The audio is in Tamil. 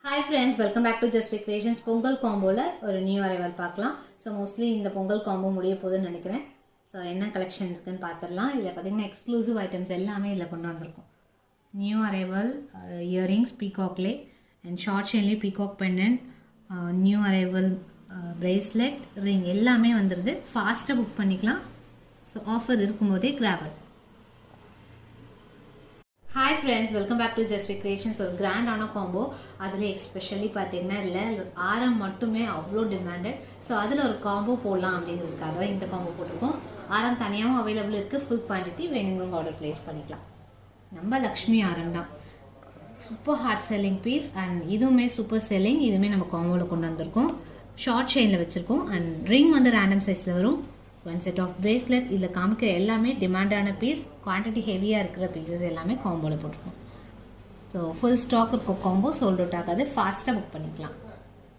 Hi friends, welcome back to Just Pick Creations. Pongal காம்போல ஒரு நியூ அரைவல் பார்க்கலாம். ஸோ மோஸ்ட்லி இந்த பொங்கல் காம்போ முடிய போகுதுன்னு நினைக்கிறேன். ஸோ என்ன கலெக்ஷன் இருக்குன்னு பார்த்துடலாம். இதில் பார்த்தீங்கன்னா எக்ஸ்க்ளூசிவ் ஐட்டம்ஸ் எல்லாமே இதில் கொண்டு வந்திருக்கும். நியூ அரைவல் இயரிங்ஸ் பீகாக்லே அண்ட் ஷார்ட் செயின்லேயே peacock pendant, new arrival bracelet, ring எல்லாமே வந்துடுது. ஃபாஸ்ட்டாக புக் பண்ணிக்கலாம். ஸோ ஆஃபர் இருக்கும்போதே கிராபல். Hi friends, welcome back to Just Pick Creations. ஒரு கிராண்டான காம்போ. அதில் எஸ்பெஷலி பார்த்தீங்கன்னா இல்லை ஆரம் மட்டுமே அவ்வளோ டிமாண்டட். ஸோ அதில் ஒரு காம்போ போடலாம் அப்படிங்கிறதுக்காக இந்த காம்போ போட்டிருக்கோம். ஆரம் தனியாகவும் அவைலபிள் இருக்குது. ஃபுல் குவான்டிட்டி வேணுங்கிறவங்க ஆர்டர் ப்ளேஸ் பண்ணிக்கலாம். நம்ம லக்ஷ்மி ஆரம் தான் super hard selling piece and இதுவுமே சூப்பர் செல்லிங். இதுவுமே நம்ம காம்போவில் கொண்டு வந்திருக்கோம். ஷார்ட் செயினில் வச்சுருக்கோம் அண்ட் ரிங் வந்து ரேண்டம் சைஸில் வரும். One set of bracelet. இதில் காமிக்கிற எல்லாமே டிமாண்டான பீஸ், குவான்டிட்டி ஹெவியாக இருக்கிற பீசஸ் எல்லாமே காம்போவில் போட்டிருக்கோம். ஸோ ஃபுல் ஸ்டாக் இருக்கும் காம்போ, சோல்ட் அவுட் ஆகாது. ஃபாஸ்ட்டாக புக் பண்ணிக்கலாம்.